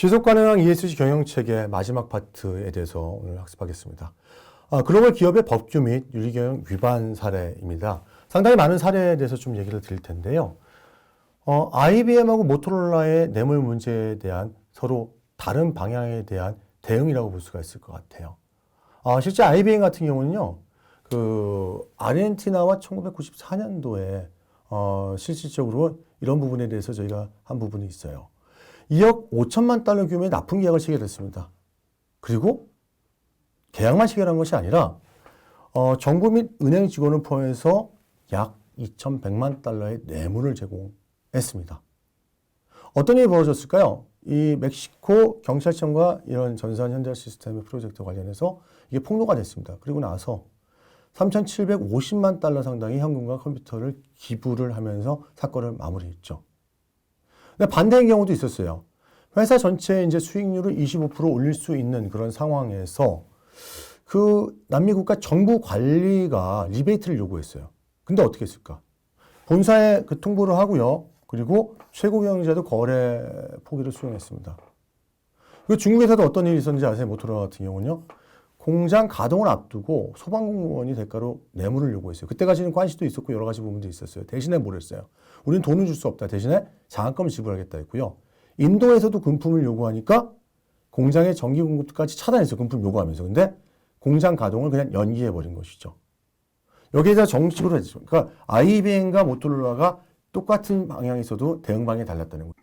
지속 가능한 ESG 경영 체계 마지막 파트에 대해서 오늘 학습하겠습니다. 글로벌 기업의 법규 및 윤리 경영 위반 사례입니다. 상당히 많은 사례에 대해서 좀 얘기를 드릴 텐데요. IBM하고 모토로라의 뇌물 문제에 대한 서로 다른 방향에 대한 대응이라고 볼 수가 있을 것 같아요. 실제 IBM 같은 경우는요, 아르헨티나와 1994년도에 실질적으로 이런 부분에 대해서 저희가 한 부분이 있어요. 2억 5천만 달러 규모의 납품 계약을 체결했습니다. 그리고 계약만 체결한 것이 아니라 정부 및 은행 직원을 포함해서 약 2,100만 달러의 뇌물을 제공했습니다. 어떤 일이 벌어졌을까요? 이 멕시코 경찰청과 이런 전산 현장 시스템의 프로젝트 관련해서 이게 폭로가 됐습니다. 그리고 나서 3,750만 달러 상당의 현금과 컴퓨터를 기부를 하면서 사건을 마무리했죠. 근데 반대의 경우도 있었어요. 회사 전체의 이제 수익률을 25% 올릴 수 있는 그런 상황에서 남미 국가 정부 관리가 리베이트를 요구했어요. 근데 어떻게 했을까? 본사에 통보를 하고요. 그리고 최고 경영자도 거래 포기를 수용했습니다. 그리고 중국에서도 어떤 일이 있었는지 아세요? 모토로라 같은 경우는요. 공장 가동을 앞두고 소방공무원이 대가로 뇌물을 요구했어요. 그때까지는 관시도 있었고 여러 가지 부분도 있었어요. 대신에 뭘 했어요? 우리는 돈을 줄 수 없다. 대신에 장학금을 지불하겠다 했고요. 인도에서도 금품을 요구하니까 공장의 전기 공급까지 차단했어요. 금품 요구하면서. 근데 공장 가동을 그냥 연기해버린 것이죠. 여기에다 정식으로 했죠. 그러니까 IBM과 모토로라가 똑같은 방향에서도 대응 방향이 달랐다는 거예요.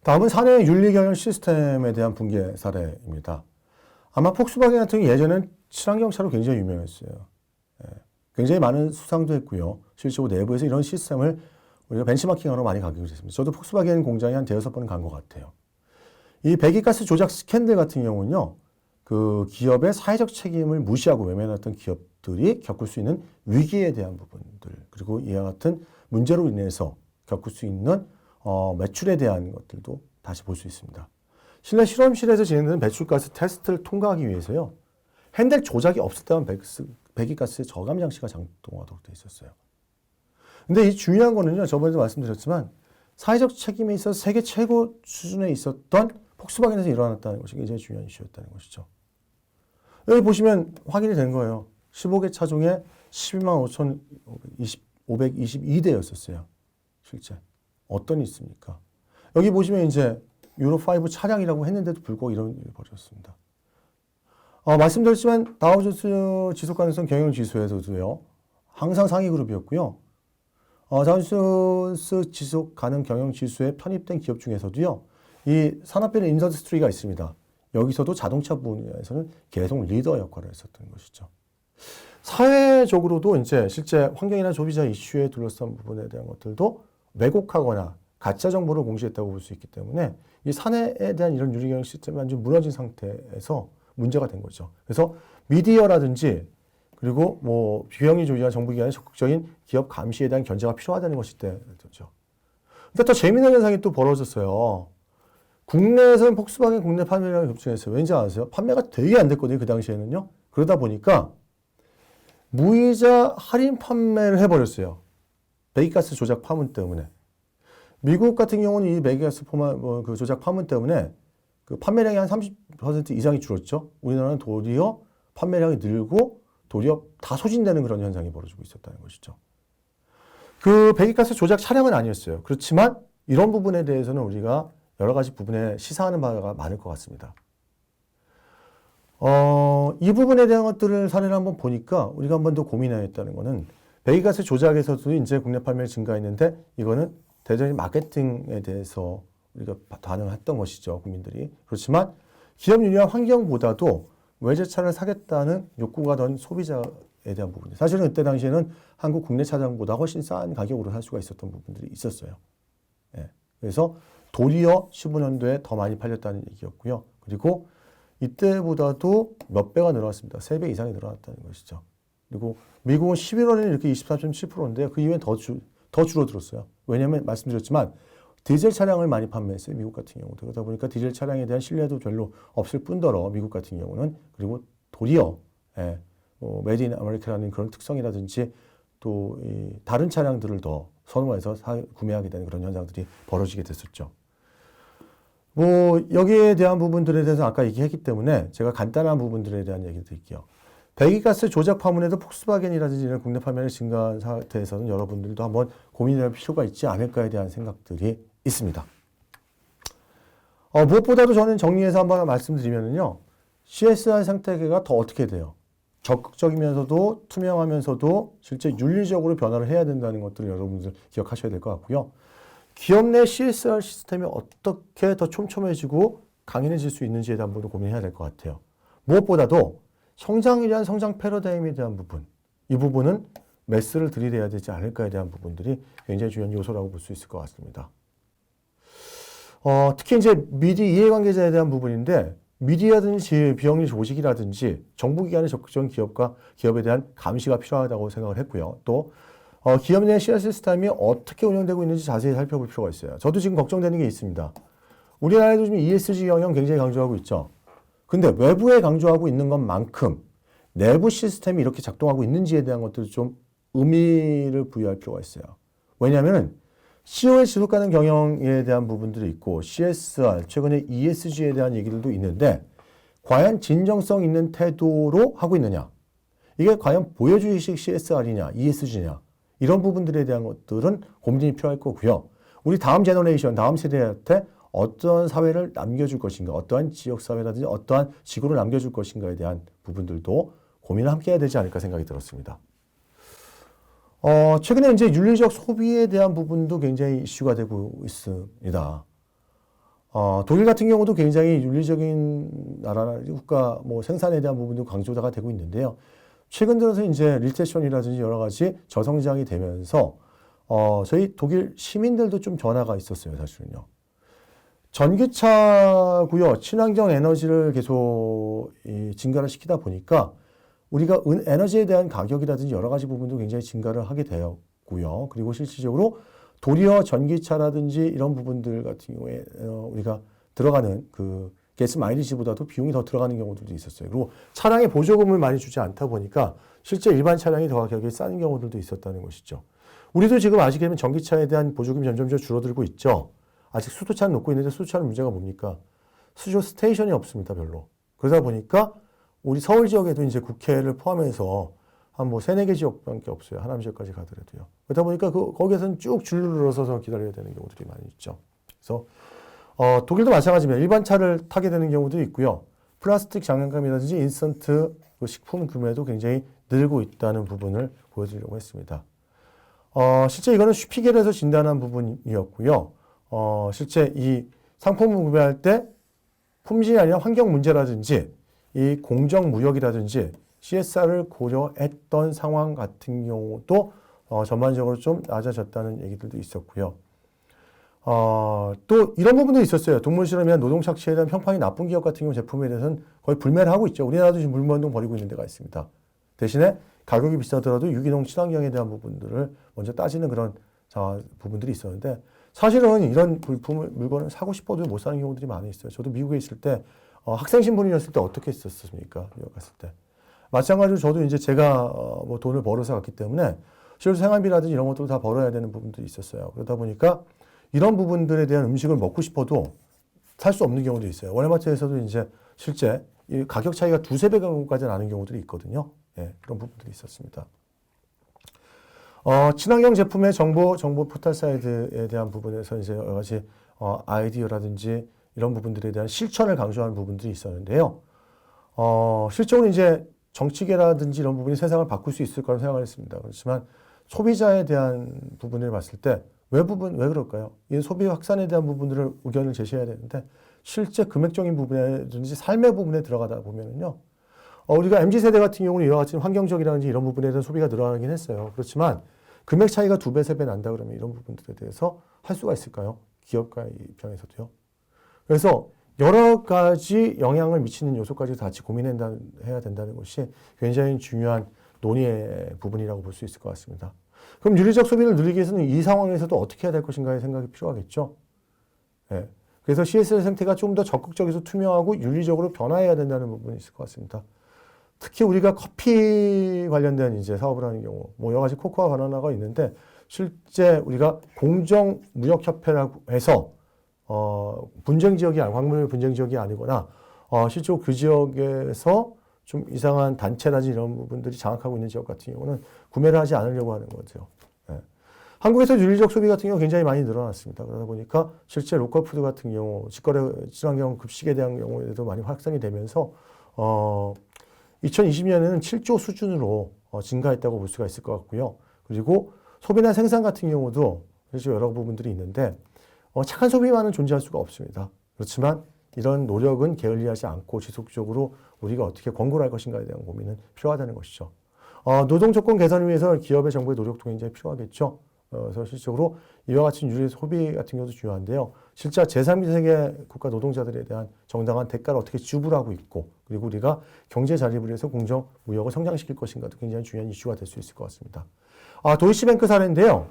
다음은 사내 윤리 경영 시스템에 대한 붕괴 사례입니다. 아마 폭스바겐 같은 경우 예전엔 친환경차로 굉장히 유명했어요. 굉장히 많은 수상도 했고요. 실제로 내부에서 이런 시스템을 우리가 벤치마킹하러 많이 가기로 했습니다. 저도 폭스바겐 공장에 한 대여섯 번은 간 것 같아요. 이 배기가스 조작 스캔들 같은 경우는요, 기업의 사회적 책임을 무시하고 외면했던 기업들이 겪을 수 있는 위기에 대한 부분들, 그리고 이와 같은 문제로 인해서 겪을 수 있는 매출에 대한 것들도 다시 볼 수 있습니다. 실내 실험실에서 진행되는 배출가스 테스트를 통과하기 위해서요, 핸들 조작이 없었다면 배기가스의 저감 장치가 작동하도록 되어 있었어요. 근데 이 중요한 거는요, 저번에도 말씀드렸지만 사회적 책임에 있어서 세계 최고 수준에 있었던 폭스바겐에서 일어났다는 것이 굉장히 중요한 이슈였다는 것이죠. 여기 보시면 확인이 된 거예요. 15개 차종에 12만 522대였었어요. 실제. 어떤 일이 있습니까? 여기 보시면 이제 유로5 차량이라고 했는데도 불구하고 이런 일이 벌어졌습니다. 말씀드렸지만 다우존스 지속가능성 경영지수에서도요. 항상 상위 그룹이었고요. 다우존스 지속가능 경영지수에 편입된 기업 중에서도요. 이 산업별 인더스트리가 있습니다. 여기서도 자동차 분야에서는 계속 리더 역할을 했었던 것이죠. 사회적으로도 이제 실제 환경이나 소비자 이슈에 둘러싼 부분에 대한 것들도 왜곡하거나 가짜 정보를 공시했다고 볼 수 있기 때문에 이 사내에 대한 이런 윤리경영 시스템이 완전 무너진 상태에서 문제가 된 거죠. 그래서 미디어라든지 그리고 비영리 조직이나 정부기관의 적극적인 기업 감시에 대한 견제가 필요하다는 것이 되죠. 근데 더 재미있는 현상이 또 벌어졌어요. 국내에서는 폭스바겐 국내 판매량이 급증했어요. 왠지 아세요? 판매가 되게 안 됐거든요. 그 당시에는요. 그러다 보니까 무이자 할인 판매를 해버렸어요. 배기가스 조작 파문 때문에. 미국 같은 경우는 이 배기가스 조작 파문 때문에 그 판매량이 한 30% 이상이 줄었죠. 우리나라는 도리어 판매량이 늘고 도리어 다 소진되는 그런 현상이 벌어지고 있었다는 것이죠. 그 배기가스 조작 차량은 아니었어요. 그렇지만 이런 부분에 대해서는 우리가 여러 가지 부분에 시사하는 바가 많을 것 같습니다. 이 부분에 대한 것들을 사례를 한번 보니까 우리가 한번 더 고민해야겠다는 거는 배기가스 조작에서도 이제 국내 판매가 증가했는데 이거는 대전의 마케팅에 대해서 우리가 반응을 했던 것이죠. 국민들이. 그렇지만 기업 윤리와 환경보다도 외제차를 사겠다는 욕구가 던 소비자에 대한 부분. 사실은 그때 당시에는 한국 국내 차량보다 훨씬 싼 가격으로 살 수가 있었던 부분들이 있었어요. 예. 그래서 도리어 15년도에 더 많이 팔렸다는 얘기였고요. 그리고 이때보다도 몇 배가 늘어났습니다. 3배 이상이 늘어났다는 것이죠. 그리고 미국은 11월에는 이렇게 24.7%인데 그 이후엔 더 줄어들었어요. 왜냐하면 말씀드렸지만 디젤 차량을 많이 판매했어요. 미국 같은 경우도. 그러다 보니까 디젤 차량에 대한 신뢰도 별로 없을 뿐더러 미국 같은 경우는 그리고 도리어 메이드 인 아메리카라는 그런 특성이라든지 또 다른 차량들을 더 선호해서 구매하게 되는 그런 현상들이 벌어지게 됐었죠. 뭐 여기에 대한 부분들에 대해서 아까 얘기했기 때문에 제가 간단한 부분들에 대한 얘기 드릴게요. 배기가스 조작 파문에도 폭스바겐이라든지 이런 국내 판매를 증가한 상태에서는 여러분들도 한번 고민할 필요가 있지 않을까에 대한 생각들이 있습니다. 무엇보다도 저는 정리해서 한번 말씀드리면요. CSR 생태계가 더 어떻게 돼요? 적극적이면서도 투명하면서도 실제 윤리적으로 변화를 해야 된다는 것들을 여러분들 기억하셔야 될 것 같고요. 기업 내 CSR 시스템이 어떻게 더 촘촘해지고 강인해질 수 있는지에 대한 부분도 고민해야 될 것 같아요. 무엇보다도 성장에 대한 성장 패러다임에 대한 부분, 이 부분은 메스를 들이대야 되지 않을까에 대한 부분들이 굉장히 중요한 요소라고 볼 수 있을 것 같습니다. 특히 이제 미디 이해관계자에 대한 부분인데 미디어든지 비영리 조직이라든지 정부기관의 적극적인 기업에 대한 감시가 필요하다고 생각을 했고요. 또 기업 내 CSR 시스템이 어떻게 운영되고 있는지 자세히 살펴볼 필요가 있어요. 저도 지금 걱정되는 게 있습니다. 우리나라에도 지금 ESG 경영 굉장히 강조하고 있죠. 근데 외부에 강조하고 있는 것만큼 내부 시스템이 이렇게 작동하고 있는지에 대한 것들을 좀 의미를 부여할 필요가 있어요. 왜냐하면 CO의 지속 가능 경영에 대한 부분들이 있고 CSR, 최근에 ESG에 대한 얘기들도 있는데 과연 진정성 있는 태도로 하고 있느냐? 이게 과연 보여주기식 CSR이냐, ESG냐? 이런 부분들에 대한 것들은 고민이 필요할 거고요. 우리 다음 제너레이션, 다음 세대한테 어떠한 사회를 남겨줄 것인가, 어떠한 지역사회라든지 어떠한 지구를 남겨줄 것인가에 대한 부분들도 고민을 함께 해야 되지 않을까 생각이 들었습니다. 최근에 이제 윤리적 소비에 대한 부분도 굉장히 이슈가 되고 있습니다. 독일 같은 경우도 굉장히 윤리적인 나라, 국가 뭐 생산에 대한 부분도 강조가 되고 있는데요. 최근 들어서 이제 리세션이라든지 여러 가지 저성장이 되면서 저희 독일 시민들도 좀 변화가 있었어요, 사실은요. 전기차고요, 친환경 에너지를 계속 증가를 시키다 보니까 우리가 에너지에 대한 가격이라든지 여러 가지 부분도 굉장히 증가를 하게 되었고요. 그리고 실질적으로 도리어 전기차라든지 이런 부분들 같은 경우에 우리가 들어가는 그 가스 마일리지보다도 비용이 더 들어가는 경우들도 있었어요. 그리고 차량에 보조금을 많이 주지 않다 보니까 실제 일반 차량이 더 가격이 싼 경우들도 있었다는 것이죠. 우리도 지금 아시겠지만 전기차에 대한 보조금이 점점 줄어들고 있죠. 아직 수도차는 놓고 있는데 수도차는 문제가 뭡니까? 수조 스테이션이 없습니다, 별로. 그러다 보니까 우리 서울 지역에도 이제 국회를 포함해서 한 뭐 3-4개 지역밖에 없어요. 하남 지역까지 가더라도요. 그러다 보니까 거기에서는 쭉 줄을 늘어서서 기다려야 되는 경우들이 많이 있죠. 그래서 독일도 마찬가지입니다. 일반 차를 타게 되는 경우도 있고요. 플라스틱 장난감이라든지 인스턴트 식품 구매도 굉장히 늘고 있다는 부분을 보여드리려고 했습니다. 실제 이거는 슈피겔에서 진단한 부분이었고요. 실제 이 상품을 구매할 때 품질이 아니라 환경 문제라든지 이 공정무역이라든지 CSR을 고려했던 상황 같은 경우도 전반적으로 좀 낮아졌다는 얘기들도 있었고요. 또 이런 부분도 있었어요. 동물 실험에 대한 노동 착취에 대한 평판이 나쁜 기업 같은 경우 제품에 대해서는 거의 불매를 하고 있죠. 우리나라도 지금 물무운동 벌이고 있는 데가 있습니다. 대신에 가격이 비싸더라도 유기농 친환경에 대한 부분들을 먼저 따지는 그런 부분들이 있었는데 사실은 이런 물건을 사고 싶어도 못 사는 경우들이 많이 있어요. 저도 미국에 있을 때 학생 신분이었을 때 어떻게 했었습니까? 미국 갔을 때. 마찬가지로 저도 이제 제가 뭐 돈을 벌어서 갔기 때문에 실제 생활비라든지 이런 것들도 다 벌어야 되는 부분도 있었어요. 그러다 보니까 이런 부분들에 대한 음식을 먹고 싶어도 살 수 없는 경우도 있어요. 월마트에서도 이제 실제 이 가격 차이가 2-3배까지 나는 경우들이 있거든요. 예, 그런 부분들이 있었습니다. 친환경 제품의 정보 포털 사이트에 대한 부분에서 이제 여러 가지 아이디어라든지 이런 부분들에 대한 실천을 강조하는 부분들이 있었는데요. 실적으로 이제 정치계라든지 이런 부분이 세상을 바꿀 수 있을 거라고 생각을 했습니다. 그렇지만 소비자에 대한 부분을 봤을 때 왜 그럴까요? 이 소비 확산에 대한 부분들을 의견을 제시해야 되는데 실제 금액적인 부분이라든지 삶의 부분에 들어가다 보면은요. 우리가 MZ세대 같은 경우는 이와 같이 환경적이라든지 이런 부분에 대한 소비가 늘어나긴 했어요. 그렇지만 금액 차이가 2배, 3배 난다 그러면 이런 부분들에 대해서 할 수가 있을까요? 기업가의 입장에서도요. 그래서 여러 가지 영향을 미치는 요소까지 같이 고민해야 된다는 것이 굉장히 중요한 논의의 부분이라고 볼 수 있을 것 같습니다. 그럼 윤리적 소비를 늘리기 위해서는 이 상황에서도 어떻게 해야 될 것인가의 생각이 필요하겠죠. 예. 그래서 CSR 생태가 좀 더 적극적이고 투명하고 윤리적으로 변화해야 된다는 부분이 있을 것 같습니다. 특히 우리가 커피 관련된 이제 사업을 하는 경우, 뭐 여러 가지 코코아 바나나가 있는데 실제 우리가 공정무역협회라고 해서 분쟁 지역이 광물 분쟁 지역이 아니거나 실제로 그 지역에서 좀 이상한 단체라든지 이런 부분들이 장악하고 있는 지역 같은 경우는 구매를 하지 않으려고 하는 거죠. 예. 한국에서 윤리적 소비 같은 경우 굉장히 많이 늘어났습니다. 그러다 보니까 실제 로컬푸드 같은 경우, 직거래 친환경 급식에 대한 경우에도 많이 확산이 되면서 2020년에는 7조 수준으로 증가했다고 볼 수가 있을 것 같고요. 그리고 소비나 생산 같은 경우도 실제 여러 부분들이 있는데 착한 소비만은 존재할 수가 없습니다. 그렇지만 이런 노력은 게을리하지 않고 지속적으로 우리가 어떻게 권고를 할 것인가에 대한 고민은 필요하다는 것이죠. 노동 조건 개선을 위해서 기업의 정부의 노력도 굉장히 필요하겠죠. 그래서 실질적으로 이와 같은 유리 소비 같은 경우도 중요한데요. 실제 제3기 세계 국가 노동자들에 대한 정당한 대가를 어떻게 지불하고 있고, 그리고 우리가 경제 자립을 위해서 공정 무역을 성장시킬 것인가도 굉장히 중요한 이슈가 될 수 있을 것 같습니다. 도이치뱅크 사례인데요.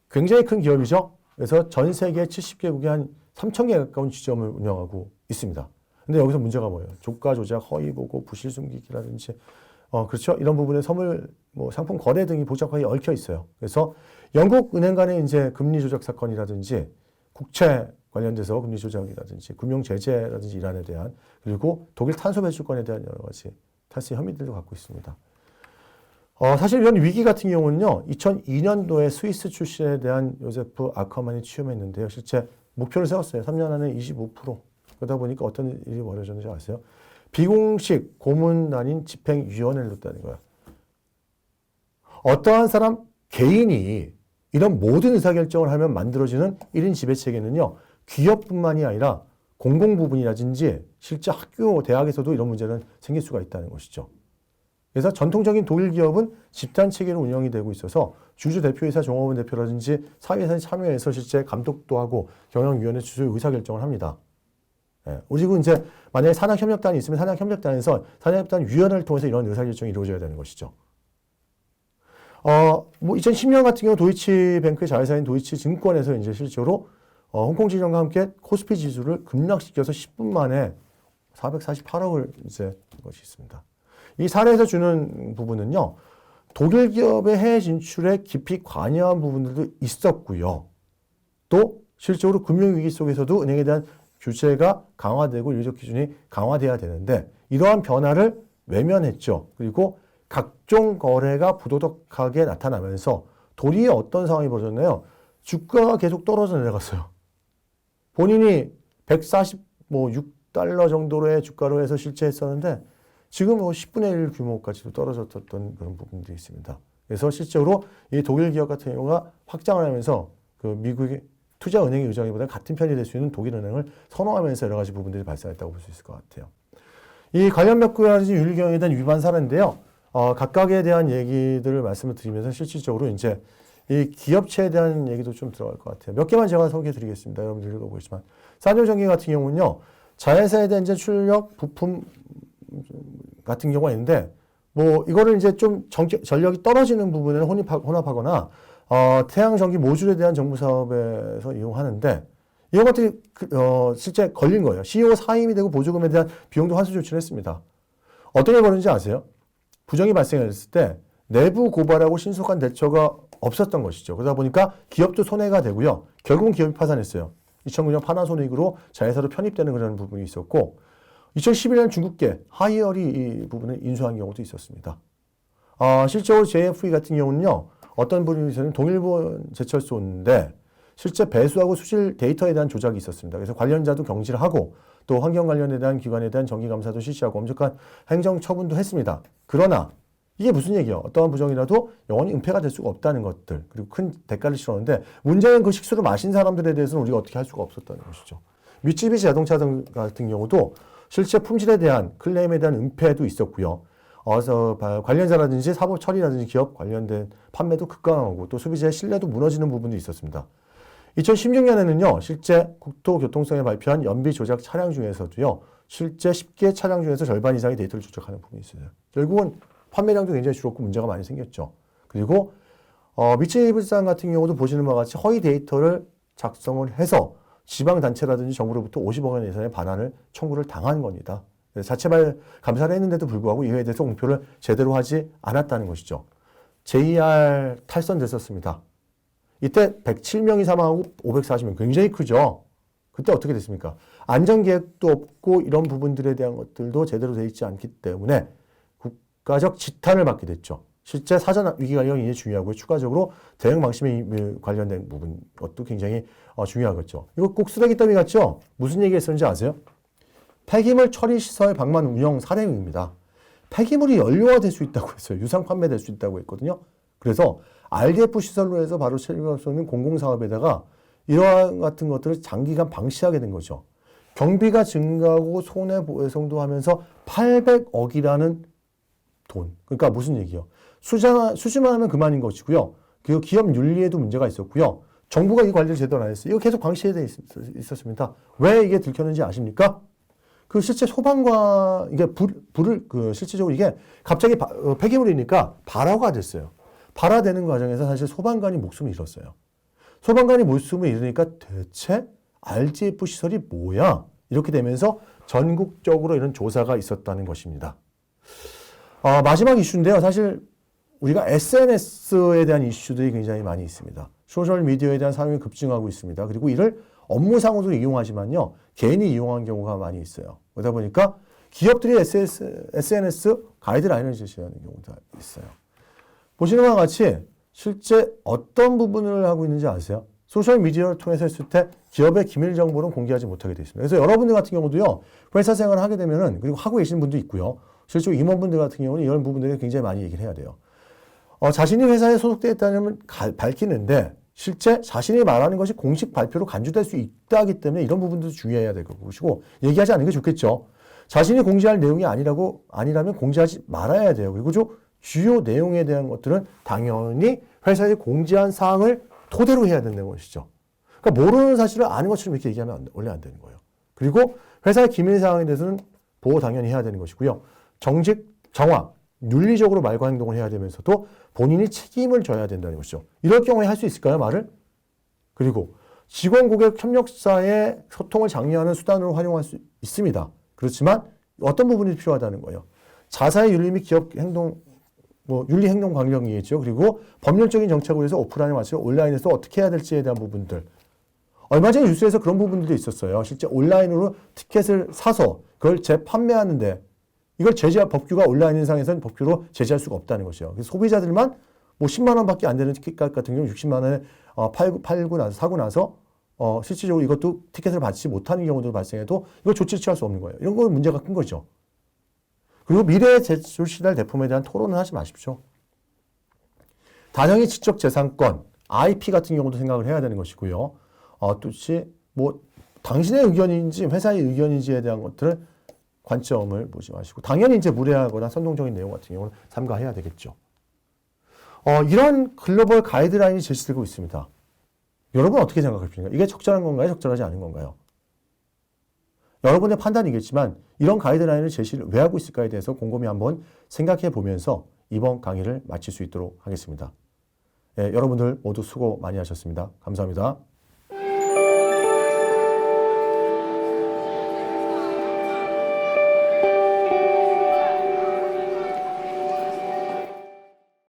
굉장히 큰 기업이죠. 그래서 전 세계 70개국에 한 3,000개 가까운 지점을 운영하고 있습니다. 근데 여기서 문제가 뭐예요? 조가 조작, 허위 보고, 부실 숨기기라든지, 그렇죠. 이런 부분에 선물, 상품 거래 등이 복잡하게 얽혀 있어요. 그래서 영국 은행 간의 이제 금리 조작 사건이라든지, 국채 관련돼서 금리 조작이라든지, 금융 제재라든지 이란에 대한, 그리고 독일 탄소 배출권에 대한 여러 가지 탈세 혐의들도 갖고 있습니다. 사실 이런 위기 같은 경우는요, 2002년도에 스위스 출신에 대한 요세프 아커만이 취임했는데요. 실제 목표를 세웠어요. 3년 안에 25%. 그러다 보니까 어떤 일이 벌어졌는지 아세요? 비공식 고문단인 집행위원회를 뒀다는 거예요. 어떠한 사람 개인이 이런 모든 의사결정을 하면 만들어지는 1인 지배체계는요, 기업뿐만이 아니라 공공부문이라든지 실제 학교, 대학에서도 이런 문제는 생길 수가 있다는 것이죠. 그래서 전통적인 독일 기업은 집단체계로 운영이 되고 있어서 주주 대표이사 종업원 대표라든지 사회에서 참여해서 실제 감독도 하고 경영위원회 주주 의사결정을 합니다. 그리고 이제 만약에 산학협력단이 있으면 산학협력단에서 산학협력단위원회를 통해서 이런 의사결정이 이루어져야 되는 것이죠. 2010년 같은 경우 도이치뱅크의 자회사인 도이치증권에서 이제 실제로 홍콩 지정과 함께 코스피 지수를 급락시켜서 10분 만에 448억을 이제 것이 있습니다. 이 사례에서 주는 부분은요, 독일 기업의 해외 진출에 깊이 관여한 부분들도 있었고요. 또 실제로 금융위기 속에서도 은행에 대한 규제가 강화되고 윤리적 기준이 강화돼야 되는데 이러한 변화를 외면했죠. 그리고 각종 거래가 부도덕하게 나타나면서 도리어 어떤 상황이 벌어졌나요? 주가가 계속 떨어져 내려갔어요. 본인이 146달러 정도의 주가로 해서 실제 했었는데 지금 10분의 1 규모까지도 떨어졌던 그런 부분들이 있습니다. 그래서 실제로 이 독일 기업 같은 경우가 확장을 하면서 그 미국의 투자은행의 의장보다 같은 편이 될 수 있는 독일은행을 선호하면서 여러 가지 부분들이 발생했다고 볼 수 있을 것 같아요. 이 관련 몇 가지 윤리경영에 대한 위반 사례인데요. 각각에 대한 얘기들을 말씀을 드리면서 실질적으로 이제 이 기업체에 대한 얘기도 좀 들어갈 것 같아요. 몇 개만 제가 소개해 드리겠습니다. 여러분들 읽어보시지만. 산유전기 같은 경우는요, 자회사에 대한 이제 출력, 부품 같은 경우가 있는데, 이거를 이제 좀 전력이 떨어지는 부분을 혼합하거나, 태양전기 모듈에 대한 정부 사업에서 이용하는데, 이런 것들이, 실제 걸린 거예요. CEO 사임이 되고 보조금에 대한 비용도 환수 조치를 했습니다. 어떻게 벌어진지 아세요? 부정이 발생했을 때 내부 고발하고 신속한 대처가 없었던 것이죠. 그러다 보니까 기업도 손해가 되고요. 결국은 기업이 파산했어요. 2009년 파나소닉으로 자회사로 편입되는 그런 부분이 있었고, 2011년 중국계 하이얼이 이 부분을 인수한 경우도 있었습니다. 실제로 JFE 같은 경우는요, 어떤 분에서는 동일본 제철소인데 실제 배수하고 수질 데이터에 대한 조작이 있었습니다. 그래서 관련자도 경질을 하고 또 환경 관련에 대한 기관에 대한 정기감사도 실시하고 엄격한 행정처분도 했습니다. 그러나 이게 무슨 얘기예요? 어떠한 부정이라도 영원히 은폐가 될 수가 없다는 것들, 그리고 큰 대가를 치렀는데 문제는 그 식수를 마신 사람들에 대해서는 우리가 어떻게 할 수가 없었다는 것이죠. 미쯔비시 자동차 같은 경우도 실제 품질에 대한 클레임에 대한 은폐도 있었고요. 관련자라든지 사법 처리라든지 기업 관련된 판매도 급강하고 또 소비자의 신뢰도 무너지는 부분도 있었습니다. 2016년에는요, 실제 국토교통성에 발표한 연비 조작 차량 중에서도요, 실제 10개 차량 중에서 절반 이상의 데이터를 조작하는 부분이 있어요. 결국은 판매량도 굉장히 줄었고 문제가 많이 생겼죠. 그리고 미쯔비시산 같은 경우도 보시는 바와 같이 허위 데이터를 작성을 해서 지방단체라든지 정부로부터 50억 원 예산의 반환을 청구를 당한 겁니다. 자체 감사를 했는데도 불구하고 이에 대해서 공표를 제대로 하지 않았다는 것이죠. JR 탈선됐었습니다. 이때 107명이 사망하고 540명, 굉장히 크죠. 그때 어떻게 됐습니까? 안전계획도 없고 이런 부분들에 대한 것들도 제대로 되어 있지 않기 때문에 국가적 지탄을 받게 됐죠. 실제 사전 위기관리가 굉장히 중요하고요. 추가적으로 대응 방침에 관련된 부분, 것도 굉장히 중요하겠죠. 이거 꼭 쓰레기 더미 같죠? 무슨 얘기 했었는지 아세요? 폐기물 처리 시설 방만 운영 사례입니다. 폐기물이 연료화 될 수 있다고 했어요. 유상 판매될 수 있다고 했거든요. 그래서 RDF 시설로 해서 바로 처리할 수 있는 공공사업에다가 이러한 같은 것들을 장기간 방치하게 된 거죠. 경비가 증가하고 손해배상도 하면서 800억이라는 돈. 그러니까 무슨 얘기요? 수주만 하면 그만인 것이고요. 그리고 기업 윤리에도 문제가 있었고요. 정부가 이 관리를 제대로 안 했어요. 이거 계속 방치해 있었습니다. 왜 이게 들켰는지 아십니까? 그 실제 소방관, 이게 불을, 실질적으로 이게 갑자기 폐기물이니까 발화가 됐어요. 발화되는 과정에서 사실 소방관이 목숨을 잃었어요. 소방관이 목숨을 잃으니까 대체 RDF 시설이 뭐야? 이렇게 되면서 전국적으로 이런 조사가 있었다는 것입니다. 마지막 이슈인데요. 사실 우리가 SNS에 대한 이슈들이 굉장히 많이 있습니다. 소셜미디어에 대한 사용이 급증하고 있습니다. 그리고 이를 업무상으로도 이용하지만요. 개인이 이용하는 경우가 많이 있어요. 그러다 보니까 기업들이 SNS 가이드라인을 제시하는 경우도 있어요. 보시는 바와 같이 실제 어떤 부분을 하고 있는지 아세요? 소셜미디어를 통해서 했을 때 기업의 기밀 정보는 공개하지 못하게 되어 있습니다. 그래서 여러분들 같은 경우도요. 회사 생활을 하게 되면은, 그리고 하고 계신 분도 있고요. 실제로 임원분들 같은 경우는 이런 부분들을 굉장히 많이 얘기를 해야 돼요. 자신이 회사에 소속되어 있다면 밝히는데 실제 자신이 말하는 것이 공식 발표로 간주될 수 있다기 때문에 이런 부분도 주의해야 될 것이고, 얘기하지 않는 게 좋겠죠. 자신이 공지할 내용이 아니라면 공지하지 말아야 돼요. 그리고 주요 내용에 대한 것들은 당연히 회사에 공지한 사항을 토대로 해야 된다는 것이죠. 그러니까 모르는 사실을 아는 것처럼 이렇게 얘기하면 원래 안 되는 거예요. 그리고 회사의 기밀 사항에 대해서는 보호 당연히 해야 되는 것이고요. 정직, 정확, 윤리적으로 말과 행동을 해야 되면서도 본인이 책임을 져야 된다는 것이죠. 이럴 경우에 할 수 있을까요, 말을? 그리고 직원 고객 협력사의 소통을 장려하는 수단으로 활용할 수 있습니다. 그렇지만 어떤 부분이 필요하다는 거예요. 자사의 윤리 및 기업 행동, 윤리 행동 강령이겠죠. 그리고 법률적인 정책을 위해서 오프라인에 맞춰 온라인에서 어떻게 해야 될지에 대한 부분들. 얼마 전에 뉴스에서 그런 부분들도 있었어요. 실제 온라인으로 티켓을 사서 그걸 재판매하는데 이걸 법규가 온라인상에서는 법규로 제재할 수가 없다는 것이죠. 그래서 소비자들만 10만 원밖에 안 되는 티켓 같은 경우 60만 원에 사고 나서 실질적으로 이것도 티켓을 받지 못하는 경우도 발생해도 이걸 조치를 취할 수 없는 거예요. 이런 건 문제가 큰 거죠. 그리고 미래에 제출시될 대품에 대한 토론은 하지 마십시오. 단형의 지적재산권, IP 같은 경우도 생각을 해야 되는 것이고요. 또시 당신의 의견인지 회사의 의견인지에 대한 것들을 관점을 보지 마시고 당연히 이제 무례하거나 선동적인 내용 같은 경우는 삼가해야 되겠죠. 이런 글로벌 가이드라인이 제시되고 있습니다. 여러분 어떻게 생각하십니까? 이게 적절한 건가요? 적절하지 않은 건가요? 여러분의 판단이겠지만 이런 가이드라인을 제시를 왜 하고 있을까에 대해서 곰곰이 한번 생각해 보면서 이번 강의를 마칠 수 있도록 하겠습니다. 여러분들 모두 수고 많이 하셨습니다. 감사합니다.